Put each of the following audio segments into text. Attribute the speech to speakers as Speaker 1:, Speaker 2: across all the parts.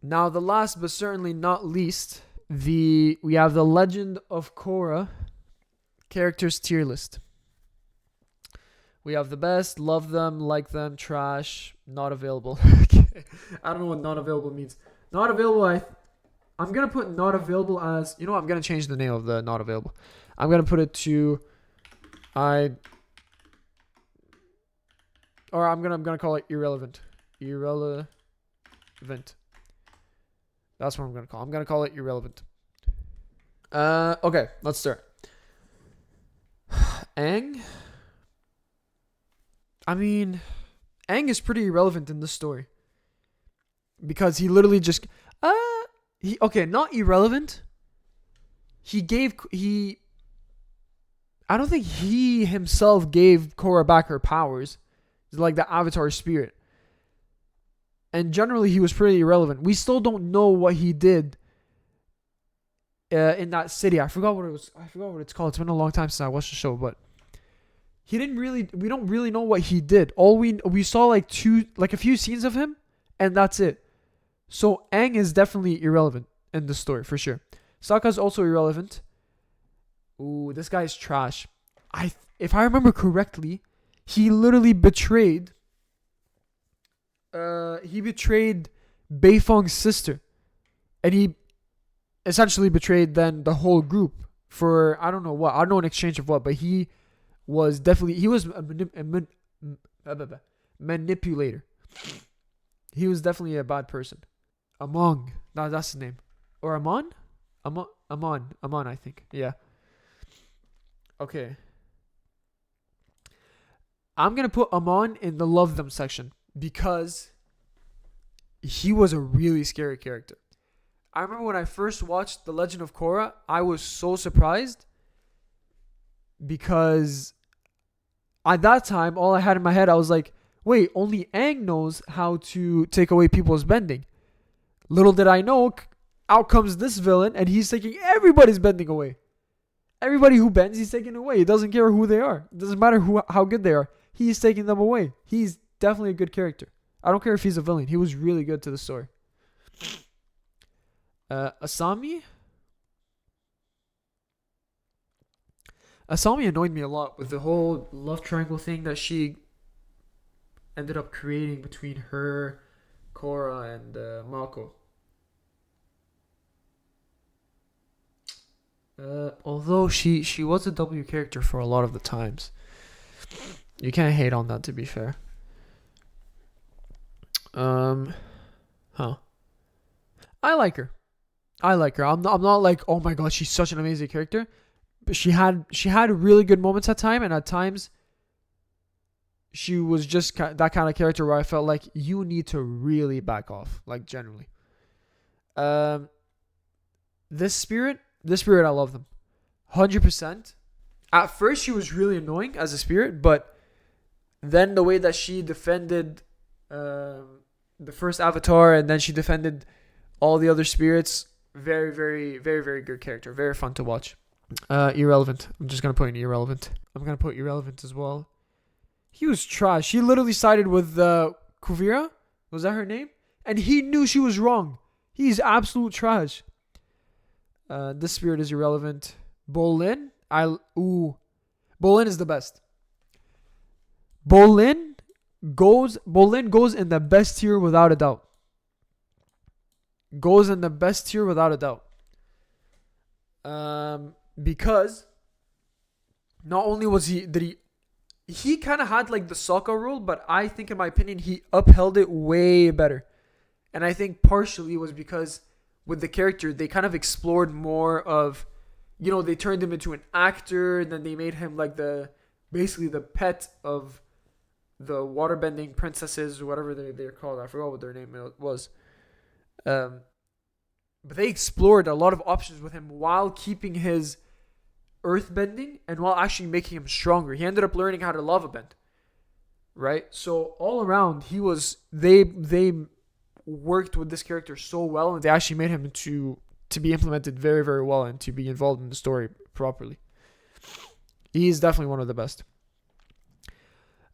Speaker 1: Now, the last but certainly not least, we have the Legend of Korra characters tier list. We have the best, love them, like them, trash, not available. I don't know what not available means. Not available, I'm going to put not available as, I'm going to change the name of the not available. I'm going to put it to, I'm going to call it irrelevant. Irrelevant. That's what I'm going to call it. I'm going to call it irrelevant. Okay, let's start. Aang. I mean, Aang is pretty irrelevant in this story. Because he literally just... not irrelevant. I don't think he himself gave Korra back her powers. Like the Avatar spirit. And generally, he was pretty irrelevant. We still don't know what he did in that city. I forgot what it's called. It's been a long time since I watched the show, but we don't really know what he did. All we saw like a few scenes of him, and that's it. So Aang is definitely irrelevant in the story for sure. Sokka's also irrelevant. Ooh, this guy's trash. If I remember correctly, he literally betrayed. He betrayed Beifong's sister, and he essentially betrayed then the whole group for I don't know what. I don't know in exchange of what, but he was a manipulator. He was definitely a bad person. Amon, that's his name, or Amon, I think. Yeah. Okay. I'm gonna put Amon in the love them section because he was a really scary character. I remember when I first watched The Legend of Korra, I was so surprised because at that time, all I had in my head, I was like, wait, only Aang knows how to take away people's bending. Little did I know, out comes this villain and he's taking everybody's bending away. Everybody who bends, he's taking away. He doesn't care who they are. It doesn't matter how good they are. He's taking them away. He's definitely a good character. I don't care if he's a villain. He was really good to the story. Asami annoyed me a lot with the whole love triangle thing that she ended up creating between her, Korra, and Mako. Although she was a W character for a lot of the times. You can't hate on that, to be fair. I like her. I'm not like, oh my god, she's such an amazing character. But she had really good moments at time, and at times she was just that kind of character where I felt like you need to really back off, like generally. This spirit, I love them, 100%. At first, she was really annoying as a spirit, but then the way that she defended the first Avatar, and then she defended all the other spirits, very, very, very, very good character. Very fun to watch. Irrelevant. I'm just gonna put in irrelevant. I'm gonna put irrelevant as well. He was trash. He literally sided with Kuvira. Was that her name? And he knew she was wrong. He's absolute trash. This spirit is irrelevant. Bolin. Bolin is the best. Bolin goes in the best tier without a doubt. Because not only was he kind of had like the Sokka rule, but I think in my opinion he upheld it way better. And I think partially it was because with the character they kind of explored more of, they turned him into an actor, and then they made him like basically the pet of the waterbending princesses or whatever they're called. I forgot what their name was. But they explored a lot of options with him while keeping his earthbending and while actually making him stronger. He ended up learning how to lava bend, right? So all around, they worked with this character so well, and they actually made him to be implemented very, very well and to be involved in the story properly. He's definitely one of the best.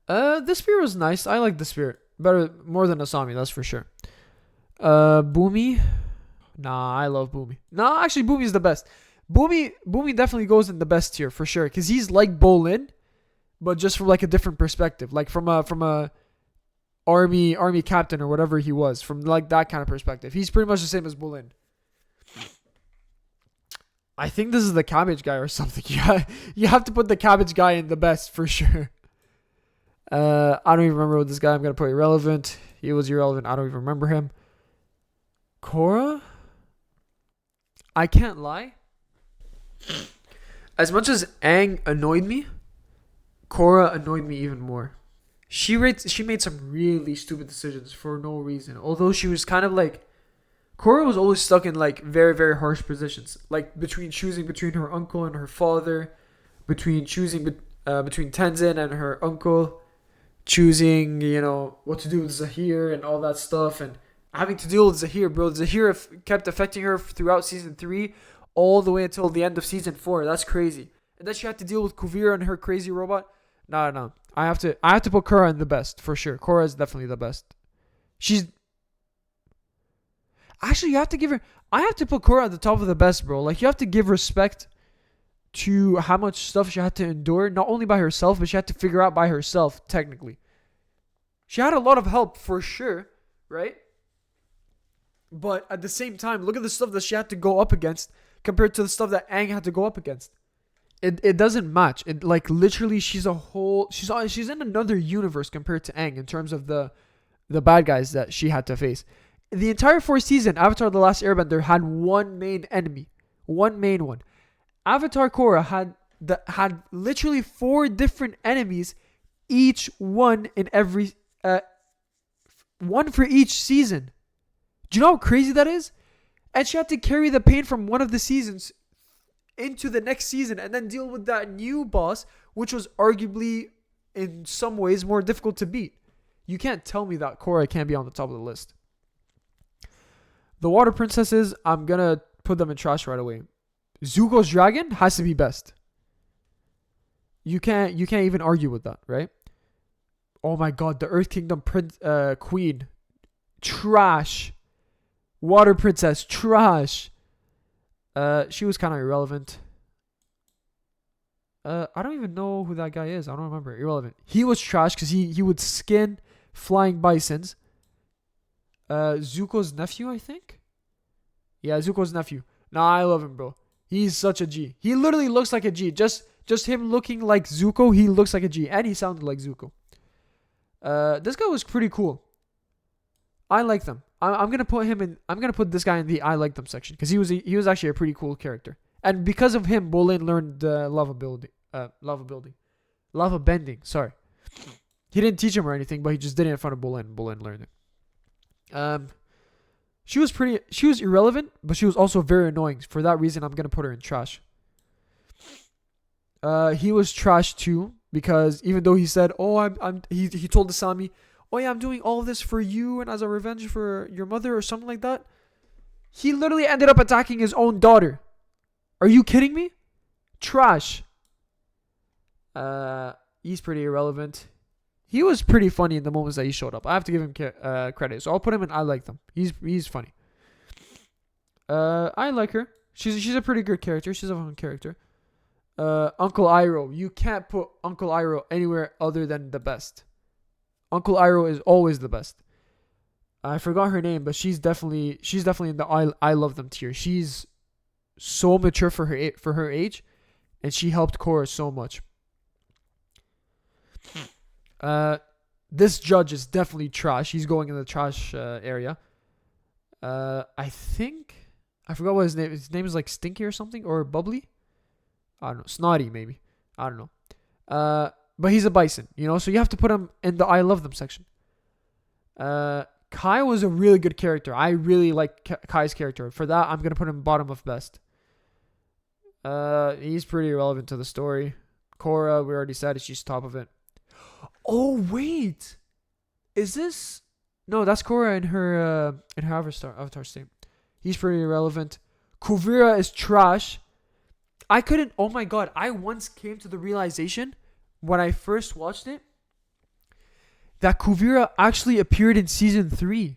Speaker 1: This spirit was nice. I like the spirit more than Asami, that's for sure. Boomy. Nah, I love Boomy. Nah, actually, Boomy's the best. Boomy definitely goes in the best tier for sure, because he's like Bolin, but just from like a different perspective, like from a army captain or whatever he was, from like that kind of perspective. He's pretty much the same as Bolin. I think this is the cabbage guy or something. Yeah, you have to put the cabbage guy in the best for sure. I don't even remember what this guy. I'm gonna put irrelevant. He was irrelevant. I don't even remember him. Korra. I can't lie. As much as Aang annoyed me, Korra annoyed me even more. She made some really stupid decisions for no reason. Although she was kind of like, Korra was always stuck in like very, very harsh positions, like between choosing between her uncle and her father, between choosing between Tenzin and her uncle, choosing what to do with Zahir and all that stuff, and having to deal with Zahir, bro. Zahir kept affecting her throughout season 3, all the way until the end of season 4. That's crazy. And then she had to deal with Kuvira and her crazy robot. No. I have to put Korra in the best for sure. Korra is definitely the best. She's actually, you have to give her. I have to put Korra at the top of the best, bro. Like, you have to give respect to how much stuff she had to endure, not only by herself, but she had to figure out by herself. Technically, she had a lot of help for sure, right? But at the same time, look at the stuff that she had to go up against compared to the stuff that Aang had to go up against. It doesn't match. It like literally she's in another universe compared to Aang in terms of the bad guys that she had to face. The entire 4th season, Avatar: The Last Airbender had one main enemy, one main one. Avatar Korra had literally 4 different enemies, each one in every one for each season. Do you know how crazy that is? And she had to carry the pain from one of the seasons into the next season and then deal with that new boss, which was arguably in some ways more difficult to beat. You can't tell me that Korra can't be on the top of the list. The water princesses, I'm gonna put them in trash right away. Zuko's dragon has to be best. You can't even argue with that, right? Oh my god, the Earth Kingdom queen, trash. Water princess, trash. She was kind of irrelevant. I don't even know who that guy is. I don't remember. Irrelevant. He was trash because he would skin flying bisons. Zuko's nephew, I think. Yeah, Zuko's nephew. Nah, I love him, bro. He's such a G. He literally looks like a G. Just him looking like Zuko, he looks like a G, and he sounded like Zuko. This guy was pretty cool. I like them. I'm gonna put him in. I'm gonna put this guy in the I like them section because he was actually a pretty cool character, and because of him, Bolin learned lava bending. Sorry, he didn't teach him or anything, but he just did it in front of Bolin. Bolin learned it. She was irrelevant, but she was also very annoying. For that reason, I'm gonna put her in trash. He was trash too because even though he said, "Oh, he told the Sami, oh yeah, I'm doing all this for you and as a revenge for your mother," or something like that. He literally ended up attacking his own daughter. Are you kidding me? Trash. He's pretty irrelevant. He was pretty funny in the moments that he showed up. I have to give him credit, so I'll put him in I like them. He's funny. I like her. She's a pretty good character. She's a fun character. Uncle Iroh. You can't put Uncle Iroh anywhere other than the best. Uncle Iroh is always the best. I forgot her name, but she's definitely in the I love them tier. She's so mature for her age, and she helped Korra so much. This judge is definitely trash. He's going in the trash area. I think I forgot what his name. His name is like Stinky or something, or Bubbly. I don't know. Snotty maybe. I don't know. But he's a bison, so you have to put him in the I love them section. Kai was a really good character. I really like Kai's character. For that, I'm going to put him bottom of best. He's pretty irrelevant to the story. Korra, we already said she's top of it. Oh, wait. Is this... No, that's Korra in her avatar state. He's pretty irrelevant. Kuvira is trash. I couldn't... Oh my god. I once came to the realization when I first watched it that Kuvira actually appeared in season 3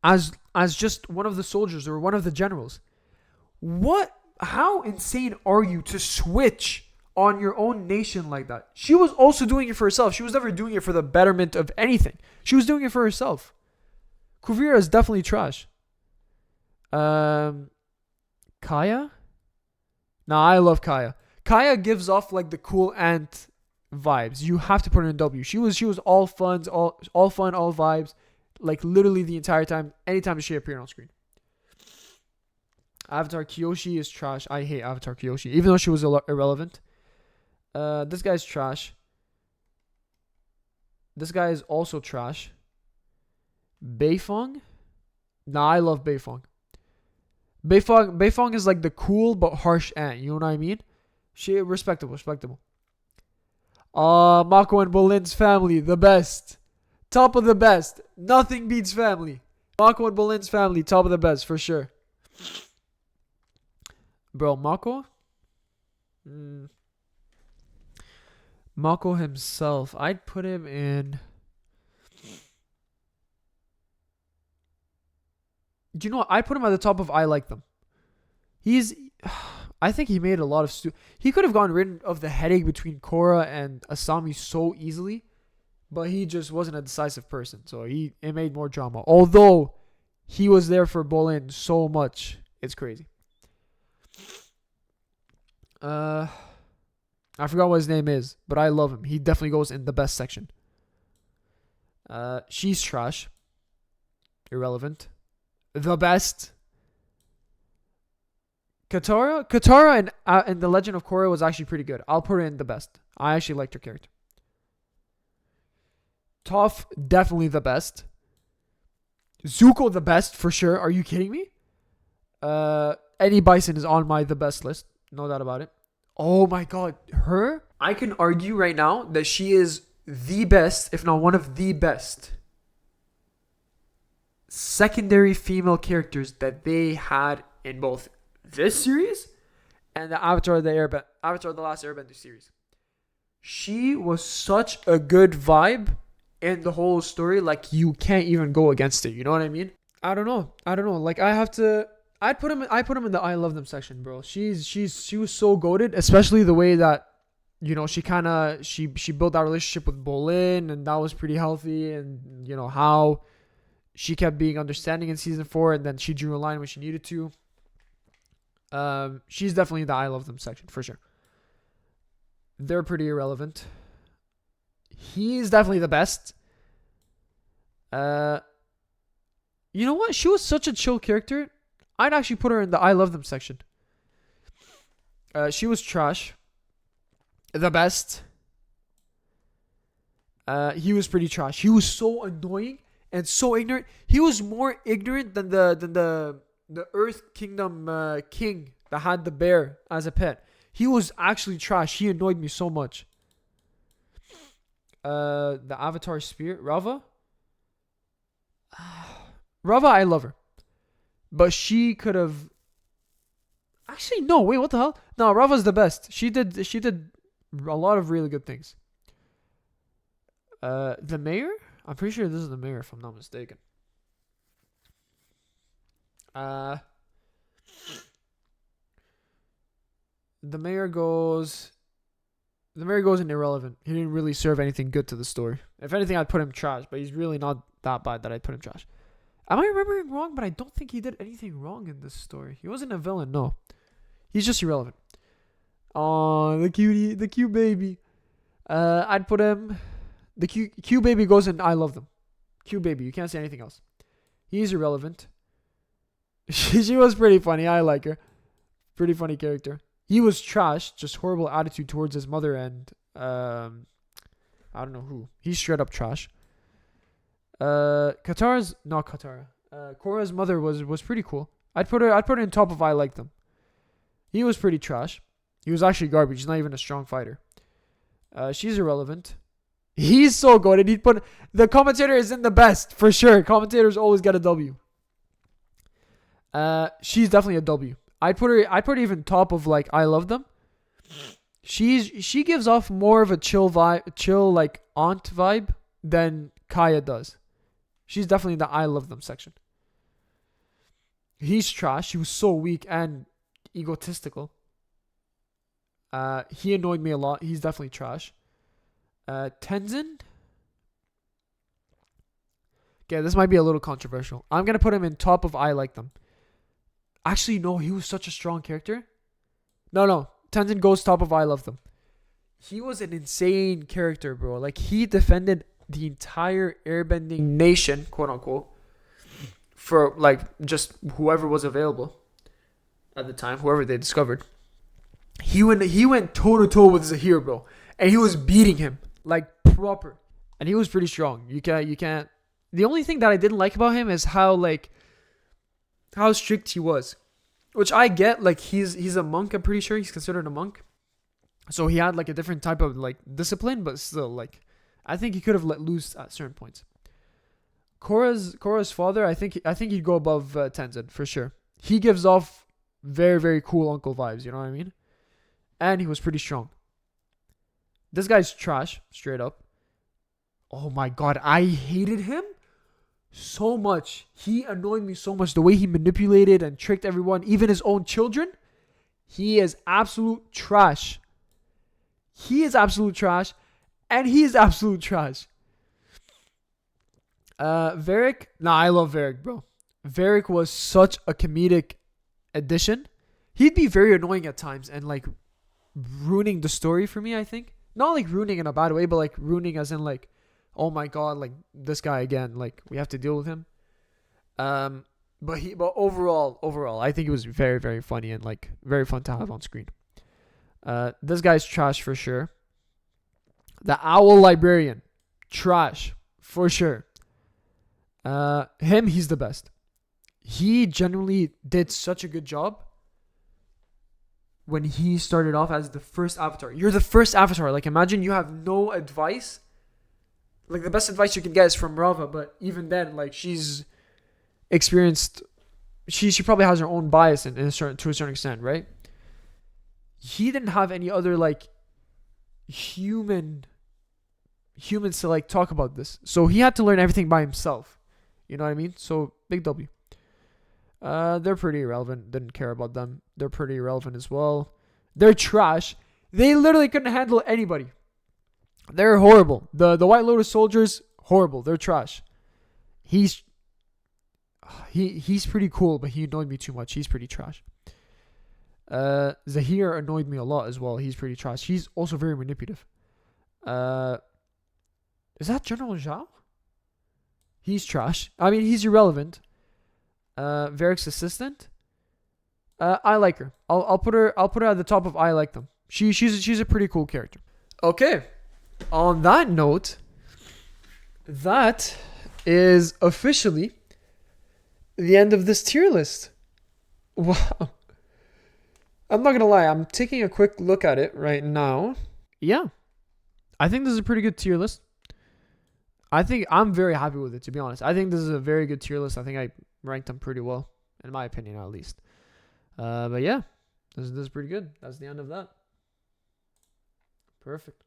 Speaker 1: as just one of the soldiers or one of the generals. What? How insane are you to switch on your own nation like that? She was also doing it for herself. She was never doing it for the betterment of anything. She was doing it for herself. Kuvira is definitely trash. Kaya? Nah, I love Kaya. Kaya gives off like the cool aunt vibes. You have to put her in W. She was all fun, all fun, all vibes. Like literally the entire time, anytime she appeared on screen. Avatar Kyoshi is trash. I hate Avatar Kyoshi, even though she was irrelevant. This guy's trash. This guy is also trash. Beifong? Nah, I love Beifong. Beifong is like the cool but harsh aunt. You know what I mean? She respectable. Mako and Bolin's family, the best. Top of the best. Nothing beats family. Mako and Bolin's family, top of the best for sure. Bro, Mako? Mako himself, I'd put him in... You know what? I put him at the top of I like them. I think he made a lot of... He could have gotten rid of the headache between Korra and Asami so easily, but he just wasn't a decisive person, so it made more drama. Although, he was there for Bolin so much. It's crazy. I forgot what his name is, but I love him. He definitely goes in the best section. She's trash. Irrelevant. The best. Katara in The Legend of Korra was actually pretty good. I'll put her in the best. I actually liked her character. Toph, definitely the best. Zuko, the best for sure. Are you kidding me? Eddie Bison is on my the best list. No doubt about it. Oh my god. Her? I can argue right now that she is the best, if not one of the best secondary female characters that they had in both this series and the Avatar The Last Airbender series. She was such a good vibe in the whole story, like you can't even go against it. You know what I mean? I don't know. Like I'd put him in the I love them section, bro. She was so goated, especially the way that, you know, she built that relationship with Bolin, and that was pretty healthy, and you know how she kept being understanding in season 4, and then she drew a line when she needed to. She's definitely in the I love them section for sure. They're pretty irrelevant. He's definitely the best. You know what? She was such a chill character. I'd actually put her in the I love them section. She was trash. The best. He was pretty trash. He was so annoying and so ignorant. He was more ignorant than the Earth Kingdom king that had the bear as a pet. He was actually trash. He annoyed me so much. The Avatar Spirit, Rava. Rava, I love her. But she could have... Actually, no. Wait, what the hell? No, Rava's the best. She did a lot of really good things. The mayor? I'm pretty sure this is the mayor, if I'm not mistaken. The mayor goes in irrelevant. He didn't really serve anything good to the story. If anything, I'd put him trash, but he's really not that bad that I'd put him trash. Am I remembering wrong? But I don't think he did anything wrong in this story. He wasn't a villain, no. He's just irrelevant. Oh, the cute baby. I'd put him... The cute baby goes in I love them. Cute baby, you can't say anything else. He's irrelevant. She was pretty funny. I like her. Pretty funny character. He was trash, just horrible attitude towards his mother and I don't know who. He's straight up trash. Korra's mother was pretty cool. I'd put her in top of I like them. He was pretty trash. He was actually garbage. He's not even a strong fighter. She's irrelevant. He's so good. He'd put the commentator is in the best for sure. Commentators always get a W. She's definitely a W. I'd put her even top of like I love them. She gives off more of a chill like aunt vibe than Kaya does. She's definitely in the I love them section. He's trash. He was so weak and egotistical. He annoyed me a lot. He's definitely trash. Tenzin. Okay, this might be a little controversial. I'm gonna put him in top of I like them. Actually, no, he was such a strong character. No. Tenzin goes top of I love them. He was an insane character, bro. Like, he defended the entire airbending nation, quote unquote, for like just whoever was available at the time, whoever they discovered. He went toe to toe with Zahir, bro, and he was beating him like proper, and he was pretty strong. You can't. The only thing that I didn't like about him is how strict he was, which I get. Like, he's a monk. I'm pretty sure he's considered a monk, so he had like a different type of like discipline, but still, like, I think he could have let loose at certain points. Korra's father, I think he'd go above Tenzin for sure. He gives off very, very cool uncle vibes. You know what I mean? And he was pretty strong. This guy's trash, straight up. Oh my god, I hated him so much. He annoyed me so much. The way he manipulated and tricked everyone, even his own children. He is absolute trash. He is absolute trash. And he is absolute trash. Varric. Nah, I love Varric, bro. Varric was such a comedic addition. He'd be very annoying at times and like ruining the story for me, I think. Not like ruining in a bad way, but like ruining as in like, oh my god, like this guy again, like we have to deal with him. But overall, I think it was very, very funny and like very fun to have on screen. This guy's trash for sure. The Owl Librarian, trash for sure. He's the best. He genuinely did such a good job when he started off as the first avatar. You're the first avatar. Like, imagine you have no advice. Like, the best advice you can get is from Rava, but even then, like, she's experienced. She probably has her own bias to a certain extent, right? He didn't have any other like humans to like talk about this, so he had to learn everything by himself. You know what I mean? So big W. They're pretty irrelevant. Didn't care about them. They're pretty irrelevant as well. They're trash. They literally couldn't handle anybody. They're horrible. The White Lotus soldiers, horrible. They're trash. He's pretty cool, but he annoyed me too much. He's pretty trash. Zahir annoyed me a lot as well. He's pretty trash. He's also very manipulative. Is that General Zhao? He's trash. I mean, he's irrelevant. Varric's assistant. I like her. I'll put her at the top of I like them. She's a pretty cool character. Okay. On that note, that is officially the end of this tier list. Wow. I'm not gonna lie, I'm taking a quick look at it right now. Yeah. I think this is a pretty good tier list. I think I'm very happy with it, to be honest. I think this is a very good tier list. I think I ranked them pretty well, in my opinion, at least. But yeah, this is pretty good. That's the end of that. Perfect.